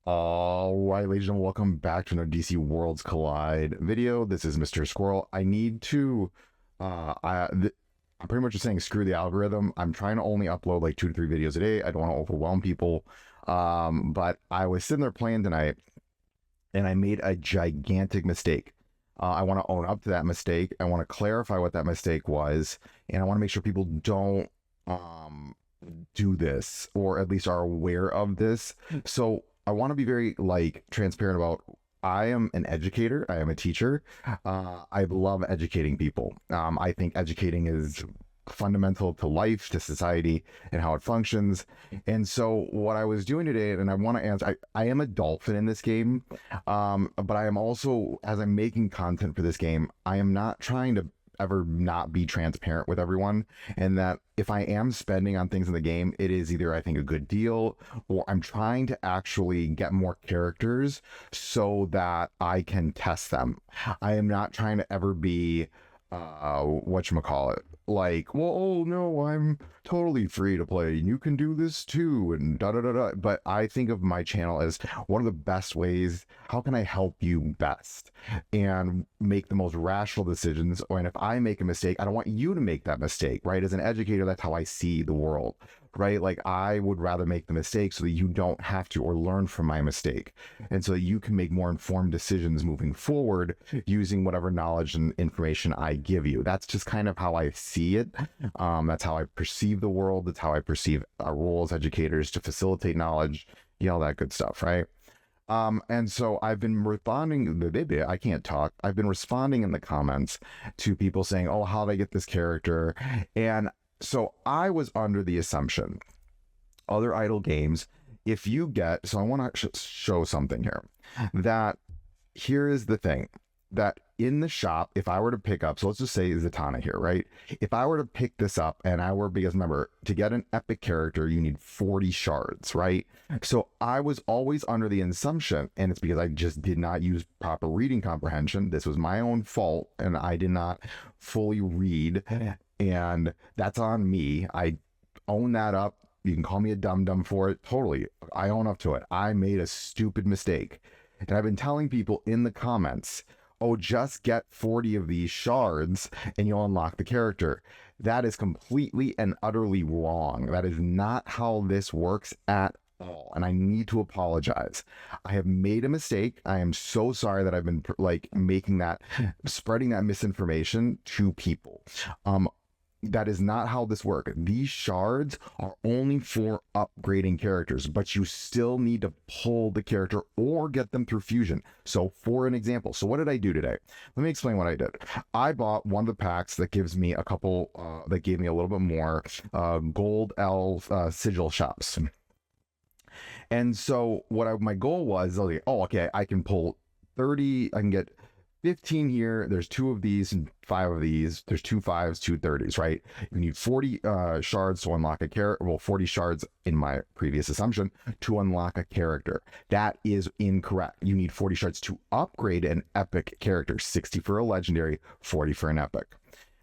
All right, ladies and gentlemen, welcome back to another DC Worlds Collide video. This is Mr. Squirrel. I need to, I'm pretty much just saying screw the algorithm. I'm trying to only upload like 2 to 3 videos a day. I don't want to overwhelm people. But I was sitting there playing tonight and I made a gigantic mistake. I want to own up to that mistake. I want to clarify what that mistake was, and I want to make sure people don't do this, or at least are aware of this. So I want to be very transparent about. I am an educator. I am a teacher. I love educating people. I think educating is fundamental to life, to society, and how it functions. And so what I was doing today, and I want to answer, I am a dolphin in this game, but I am also, as I'm making content for this game, I am not trying to ever not be transparent with everyone, and that if I am spending on things in the game, it is either I think a good deal, or I'm trying to actually get more characters so that I can test them. I am not trying to ever be whatchamacallit, like, well, oh no, I'm totally free to play and you can do this too, and da da da da. But I think of my channel as one of the best ways. How can I help you best and make the most rational decisions? And if I make a mistake, I don't want you to make that mistake, right? As an educator, that's how I see the world, right? Like, I would rather make the mistake so that you don't have to, or learn from my mistake, and so that you can make more informed decisions moving forward using whatever knowledge and information I give you. That's just kind of how I see it. That's how I perceive the world. That's how I perceive our role as educators, to facilitate knowledge, all that good stuff, right? And so I've been responding, I can't talk. I've been responding in the comments to people saying, oh, how they get this character. And so I was under the assumption, other idle games, if you get, so I want to show something here, that here is the thing, that in the shop, if I were to pick up, so let's just say Zatanna here, right? If I were to pick this up and I were, because remember, to get an epic character, you need 40 shards, right? So I was always under the assumption, and it's because I just did not use proper reading comprehension. This was my own fault, and I did not fully read, and that's on me. I own that up. You can call me a dum-dum for it. Totally. I own up to it. I made a stupid mistake. And I've been telling people in the comments, oh, just get 40 of these shards and you'll unlock the character. That is completely and utterly wrong. That is not how this works at all. And I need to apologize. I have made a mistake. I am so sorry that I've been spreading that misinformation to people. That is not how this works. These shards are only for upgrading characters, but you still need to pull the character or get them through fusion. So for an example, so what did I do today? Let me explain what I did. I bought one of the packs that gives me a couple, that gave me a little bit more gold elf sigil shops. And so my goal was, okay, I can pull 30, I can get 15 here. There's 2 of these and 5 of these. There's 2 5s, 2 30s, right? You need 40 shards to unlock a character. Well, 40 shards in my previous assumption to unlock a character. That is incorrect. You need 40 shards to upgrade an epic character. 60 for a legendary, 40 for an epic.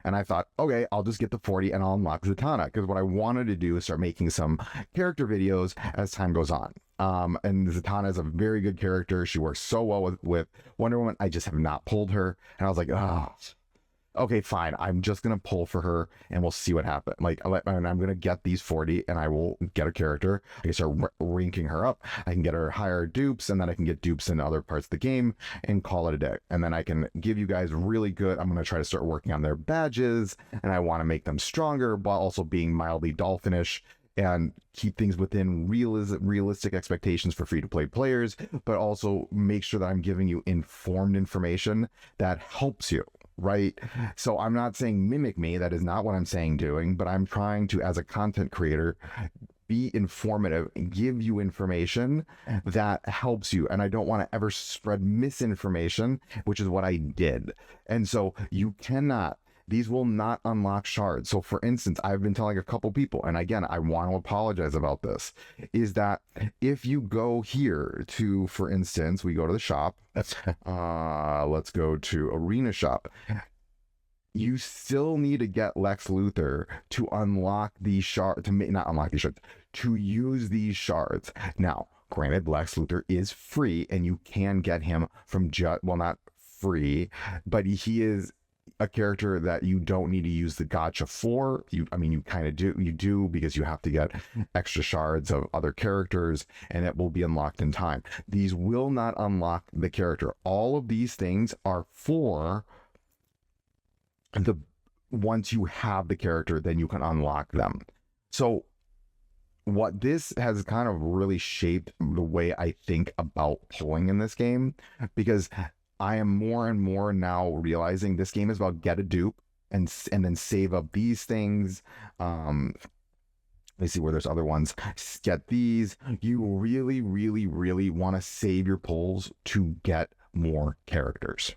And I thought, okay, I'll just get the 40 and I'll unlock Zatanna, because what I wanted to do is start making some character videos as time goes on. And Zatanna is a very good character. She works so well with Wonder Woman. I just have not pulled her. And I was like, oh, okay, fine. I'm just going to pull for her and we'll see what happens. And I'm going to get these 40 and I will get a character. I can start ranking her up. I can get her higher dupes, and then I can get dupes in other parts of the game and call it a day. And then I can give you guys really good, I'm going to try to start working on their badges, and I want to make them stronger while also being mildly dolphinish and keep things within realistic expectations for free-to-play players, but also make sure that I'm giving you informed information that helps you, right? So I'm not saying mimic me. That is not what I'm saying doing, but I'm trying to, as a content creator, be informative and give you information that helps you. And I don't want to ever spread misinformation, which is what I did. And so you cannot, these will not unlock shards. So for instance, I've been telling a couple people, and again, I want to apologize about this, is that if you go here to, for instance, we go to the shop, let's go to Arena Shop. You still need to get Lex Luthor to unlock these shards, not unlock these shards, to use these shards. Now, Granted, Lex Luthor is free, and you can get him from well, not free, but he is a character that you don't need to use the gotcha for. I mean, you kind of do. You do, because you have to get extra shards of other characters, and it will be unlocked in time. These will not unlock the character. All of these things are for the once you have the character, then you can unlock them. So what this has kind of really shaped the way I think about pulling in this game, because I am more and more now realizing this game is about get a dupe and then save up these things. Let's see where there's other ones. Get these. You really, really, really want to save your pulls to get more characters.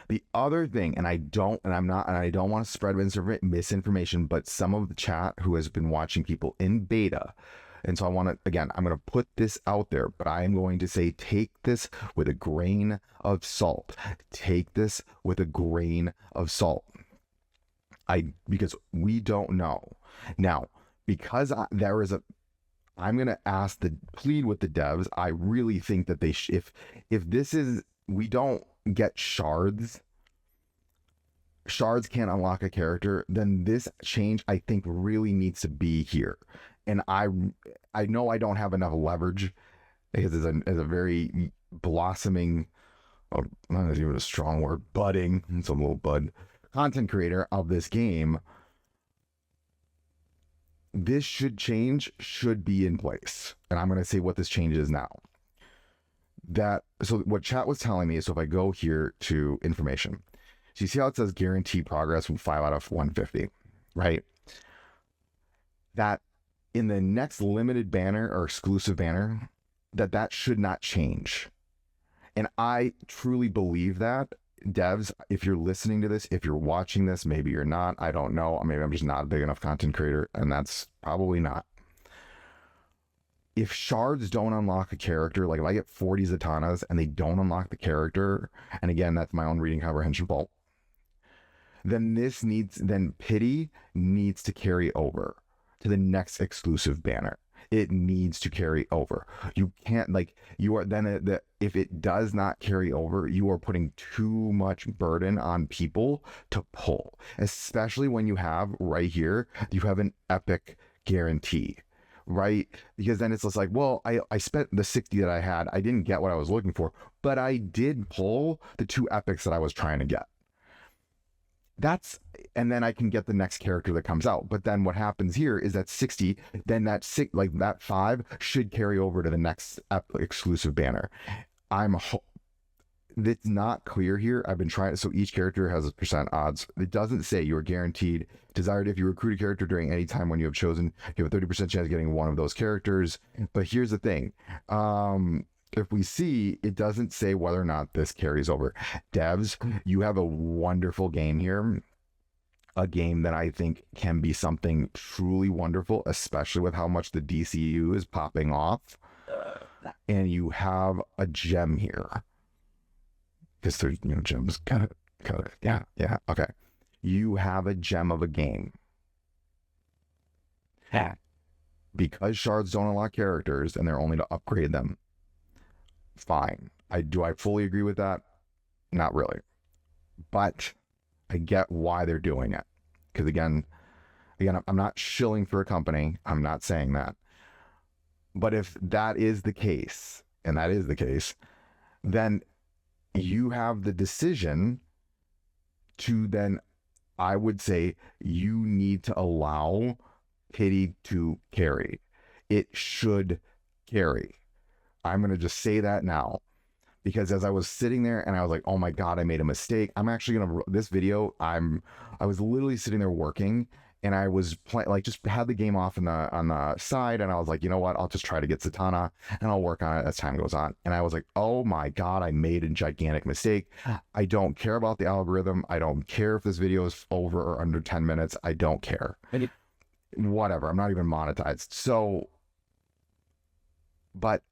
The other thing, and I don't want to spread misinformation, but some of the chat who has been watching people in beta, and so I'm going to put this out there, but I am going to say, take this with a grain of salt. Take this with a grain of salt. Because we don't know. Now, because I'm going to plead with the devs. I really think that if we don't get shards can't unlock a character, then this change I think really needs to be here. And I know I don't have enough leverage, because it's a very blossoming, not even a strong word, budding, it's a little bud, content creator of this game. This should be in place. And I'm going to say what this change is now. So what chat was telling me is, so if I go here to information, so you see how it says guarantee progress from 5 out of 150, right? That in the next limited banner or exclusive banner, that should not change. And I truly believe that. Devs, if you're listening to this, if you're watching this, maybe you're not, I don't know. Maybe I'm just not a big enough content creator, and that's probably not. If shards don't unlock a character, like if I get 40 Zatanas and they don't unlock the character, and again, that's my own reading comprehension fault, then pity needs to carry over to the next exclusive banner. It needs to carry over. You can't, if it does not carry over, you are putting too much burden on people to pull, especially when you have right here, you have an epic guarantee, right? Because then it's just like, well, I spent the 60 that I had. I didn't get what I was looking for, but I did pull the 2 epics that I was trying to get. And then I can get the next character that comes out. But then what happens here is that 60, then that 5 should carry over to the next exclusive banner. It's not clear here. I've been trying. So each character has a % odds. It doesn't say you're guaranteed desired. If you recruit a character during any time when you have chosen, you have a 30% chance of getting one of those characters. But here's the thing. If we see, it doesn't say whether or not this carries over. Devs, you have a wonderful game here. A game that I think can be something truly wonderful, especially with how much the DCU is popping off. And you have a gem here. Because there's, gems kind of, yeah, okay. You have a gem of a game. Because shards don't unlock characters and they're only to upgrade them. Fine. Do I fully agree with that? Not really. But I get why they're doing it. Because again, I'm not shilling for a company. I'm not saying that. But if that is the case, and that is the case, then you have the decision to then, I would say, you need to allow pity to carry. It should carry. I'm going to just say that now, because as I was sitting there and I was like, oh my God, I made a mistake. I'm actually going to, this video, I was literally sitting there working, and I was just had the game off on the side, and I was like, you know what? I'll just try to get Zatanna and I'll work on it as time goes on. And I was like, oh my God, I made a gigantic mistake. I don't care about the algorithm. I don't care if this video is over or under 10 minutes. I don't care. Whatever. I'm not even monetized. So, but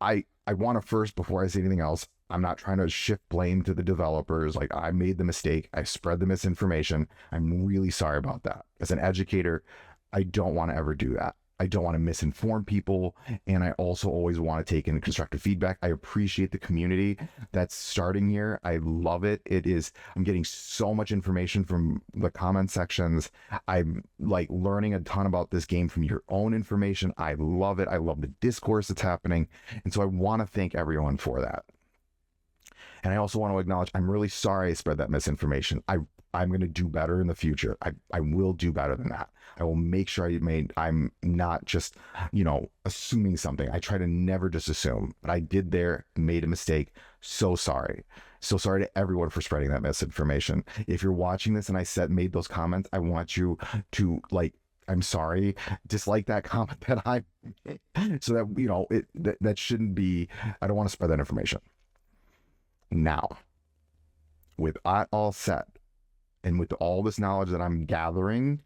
I want to first, before I say anything else, I'm not trying to shift blame to the developers. Like, I made the mistake. I spread the misinformation. I'm really sorry about that. As an educator, I don't want to ever do that. I don't want to misinform people, and I also always want to take in constructive feedback. I appreciate the community that's starting here. I love it. I'm getting so much information from the comment sections. I'm like learning a ton about this game from your own information. I love it. I love the discourse that's happening. And so I want to thank everyone for that. And I also want to acknowledge I'm really sorry I spread that misinformation. I'm going to do better in the future. I will do better than that. I will make sure I'm not just, assuming something. I try to never just assume, but I did made a mistake. So sorry. So sorry to everyone for spreading that misinformation. If you're watching this and I made those comments, I want you to I'm sorry, dislike that comment that I made so that, that shouldn't be, I don't want to spread that information. Now, with that all said, and with all this knowledge that I'm gathering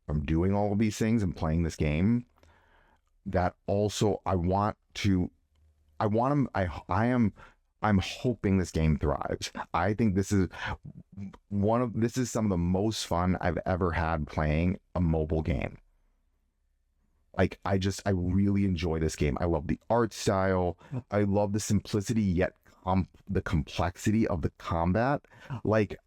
from doing all of these things and playing this game, that also I'm hoping this game thrives. I think this is some of the most fun I've ever had playing a mobile game. Like, I really enjoy this game. I love the art style. I love the simplicity yet the complexity of the combat. Like,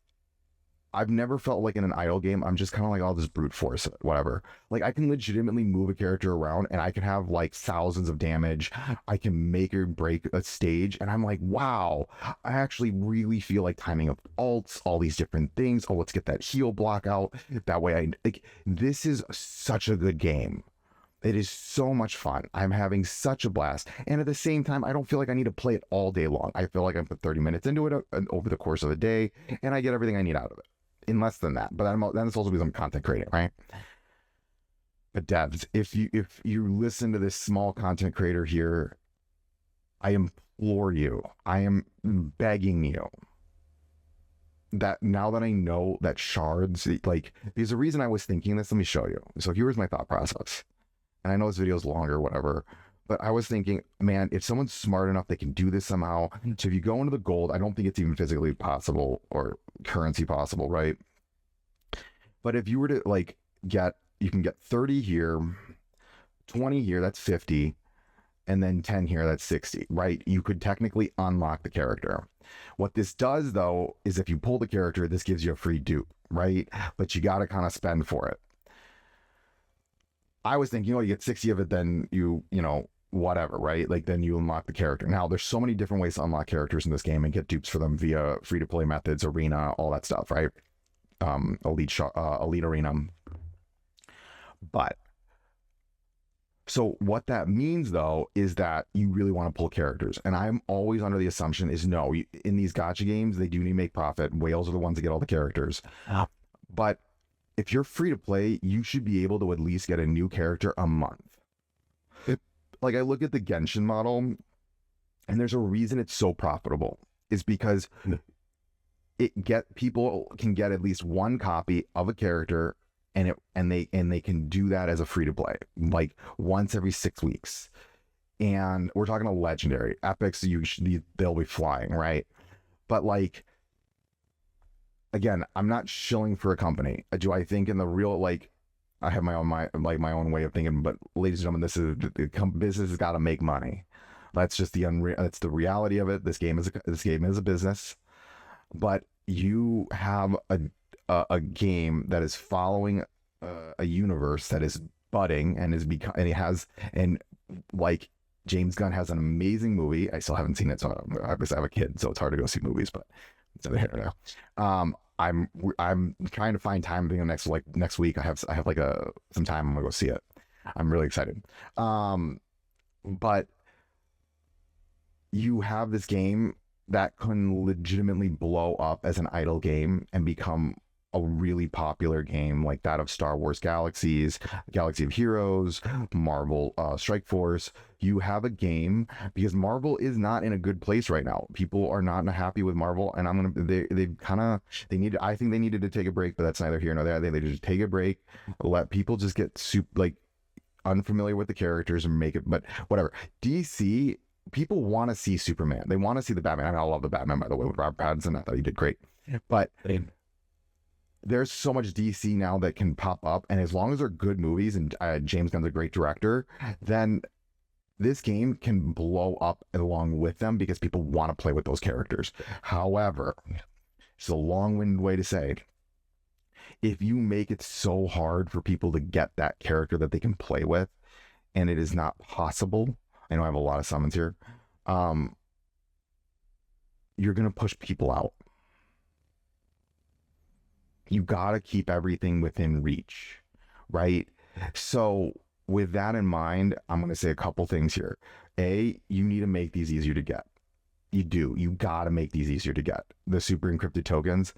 I've never felt like in an idle game, I'm just kind of like, I'll just brute force it, whatever. Like, I can legitimately move a character around and I can have like thousands of damage. I can make or break a stage. And I'm like, wow, I actually really feel like timing up ults, all these different things. Oh, let's get that heal block out. That way this is such a good game. It is so much fun. I'm having such a blast. And at the same time, I don't feel like I need to play it all day long. I feel like I put 30 minutes into it over the course of a day, and I get everything I need out of it in less than that. But then it's also because I'm content creating, right? But devs, if you listen to this small content creator here, I implore you, I am begging you, that now that I know that shards, like, there's a reason I was thinking this. Let me show you. So here's my thought process. And I know this video is longer, whatever, but I was thinking, man, if someone's smart enough, they can do this somehow. So if you go into the gold, I don't think it's even physically possible or currency possible, right? But if you were to you can get 30 here, 20 here, that's 50, and then 10 here, that's 60, right? You could technically unlock the character. What this does, though, is if you pull the character, this gives you a free dupe, right? But you got to kind of spend for it. I was thinking, you get 60 of it, then whatever, right? Like, then you unlock the character. Now, there's so many different ways to unlock characters in this game and get dupes for them via free-to-play methods, arena, all that stuff, right? Elite arena. But so what that means, though, is that you really want to pull characters. And I'm always under the assumption is no, in these gacha games, they do need to make profit. Whales are the ones that get all the characters. But if you're free to play, you should be able to at least get a new character a month. Like, I look at the Genshin model, and there's a reason it's so profitable. Is because people can get at least one copy of a character, and they can do that as a free to play, like once every 6 weeks. And we're talking a legendary epics. They'll be flying, right? But like, again, I'm not shilling for a company. Do I think in the real, I have my own way of thinking, but ladies and gentlemen, business has got to make money. That's just that's the reality of it. This game is a business, but you have a game that is following a universe that is budding and James Gunn has an amazing movie. I still haven't seen it, so I have a kid, so it's hard to go see movies, but it's over here now. I'm trying to find time. I think next week I have some time. I'm gonna go see it. I'm really excited. But you have this game that can legitimately blow up as an idle game and become a really popular game like that of Star Wars Galaxies, Galaxy of Heroes, Marvel Strike Force. You have a game, because Marvel is not in a good place right now. People are not happy with Marvel, and I think they needed to take a break, but that's neither here nor there. They need to take a break, let people just get unfamiliar with the characters and make it, but whatever. DC, people want to see Superman. They want to see the Batman. I love the Batman, by the way, with Robert Pattinson. I thought he did great. But there's so much DC now that can pop up, and as long as they're good movies and James Gunn's a great director, then this game can blow up along with them because people want to play with those characters. However, it's a long-winded way to say, if you make it so hard for people to get that character that they can play with, and it is not possible, I know I have a lot of summons here, you're going to push people out. You got to keep everything within reach, right? So with that in mind, I'm going to say a couple things here. A, you need to make these easier to get. You do. You got to make these easier to get. The super encrypted tokens.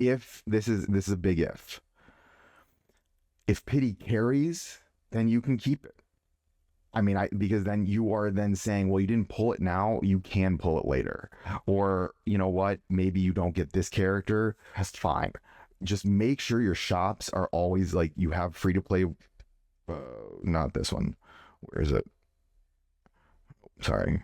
If this is a big if. If pity carries, then you can keep it. I mean, because then you are then saying, well, you didn't pull it now, you can pull it later. Or, you know what, maybe you don't get this character, that's fine. Just make sure your shops are always like, you have free to play, not this one. Where is it? Sorry.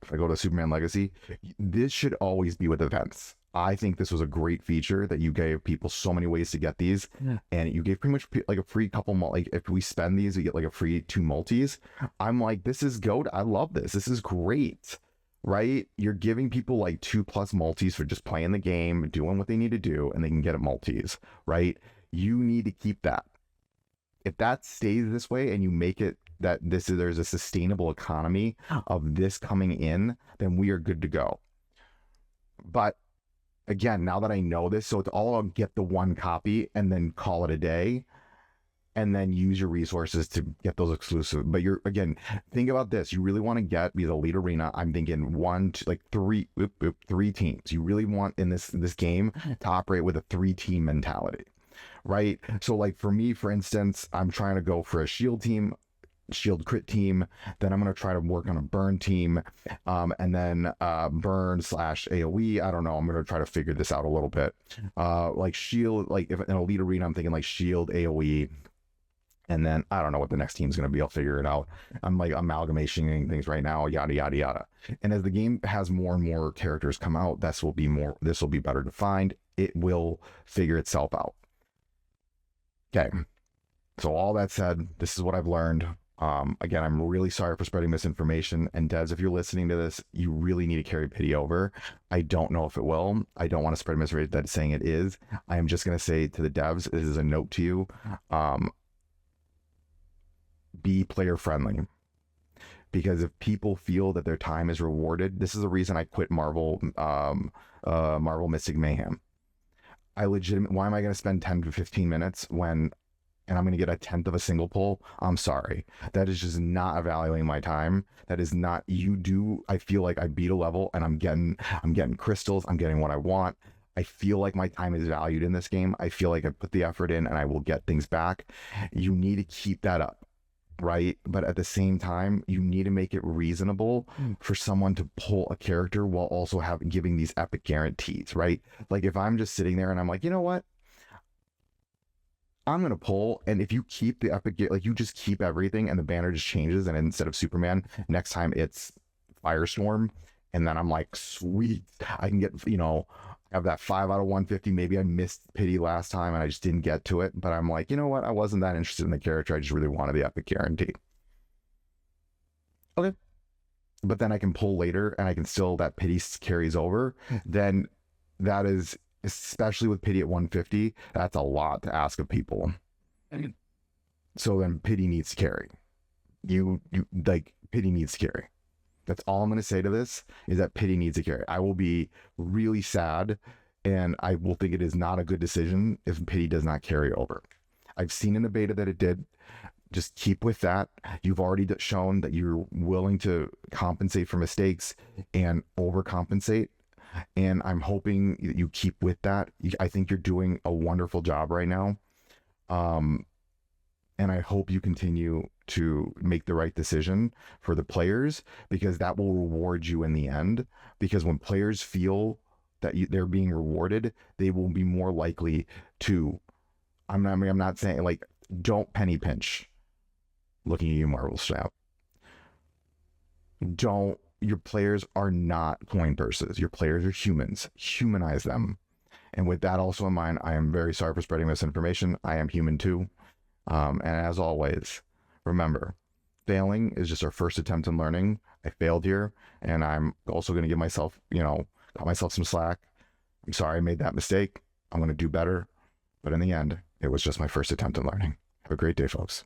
If I go to Superman Legacy, this should always be with events. I think this was a great feature that you gave people so many ways to get these, and you gave pretty much like a free couple. Like if we spend these, we get like a free 2 multis. I'm like, this is goat. I love this. This is great, right? You're giving people like 2+ multis for just playing the game, doing what they need to do, and they can get it multis, right? You need to keep that. If that stays this way, and you make it that there's a sustainable economy of this coming in, then we are good to go. But again, now that I know this, so it's all I'll get the 1 copy and then call it a day, and then use your resources to get those exclusive. But you're, again, think about this. You really want to get, because Elite Arena, I'm thinking 1 to like 3 teams. You really want in this game to operate with a 3-team mentality, right? So like for me, for instance, I'm trying to go for a shield team, shield crit team, then I'm going to try to work on a burn team, and then burn / AoE. I don't know, I'm going to try to figure this out a little bit. Like shield, like if in Elite Arena, I'm thinking like shield AoE, and then I don't know what the next team's going to be. I'll figure it out. I'm like amalgamating things right now, yada yada yada. And as the game has more and more characters come out, this will be better defined. It will figure itself out. Okay, so all that said, this is what I've learned. Again, I'm really sorry for spreading misinformation. And Devs, if you're listening to this, you really need to carry pity over. I don't know if it will. I don't want to spread misinformation that's saying it is. I am just going to say to the devs, this is a note to you. Be player friendly. Because if people feel that their time is rewarded, this is the reason I quit Marvel Mystic Mayhem. Why am I going to spend 10 to 15 minutes and I'm going to get 1/10 of a single pull? I'm sorry. That is just not evaluating my time. That is not, I feel like I beat a level and I'm getting crystals. I'm getting what I want. I feel like my time is valued in this game. I feel like I put the effort in and I will get things back. You need to keep that up, right? But at the same time, you need to make it reasonable for someone to pull a character while also giving these epic guarantees, right? Like if I'm just sitting there and I'm like, you know what? I'm going to pull, and if you keep the epic, like you just keep everything and the banner just changes, and instead of Superman, next time it's Firestorm, and then I'm like, sweet, I can get, have that 5 out of 150. Maybe I missed pity last time and I just didn't get to it, but I'm like, you know what? I wasn't that interested in the character. I just really wanted the epic guarantee. Okay. But then I can pull later and I can still, that pity carries over. Then that is, especially with pity at 150, that's a lot to ask of people. So then pity needs to carry. You like, pity needs to carry. That's all I'm going to say to this, is that pity needs to carry. I will be really sad, and I will think it is not a good decision if pity does not carry over. I've seen in the beta that it did. Just keep with that. You've already shown that you're willing to compensate for mistakes and overcompensate. And I'm hoping you keep with that. I think you're doing a wonderful job right now. And I hope you continue to make the right decision for the players, because that will reward you in the end. Because when players feel that they're being rewarded, they will be more likely to, I'm not saying, like, don't penny pinch. Looking at you, Marvel Snap. Don't your players are not coin purses. Your players are humans. Humanize them. And with that also in mind, I am very sorry for spreading misinformation. I am human too. And as always, remember, failing is just our first attempt in learning. I failed here, and I'm also going to give myself, cut myself some slack. I'm sorry I made that mistake. I'm going to do better. But in the end, it was just my first attempt in learning. Have a great day, folks.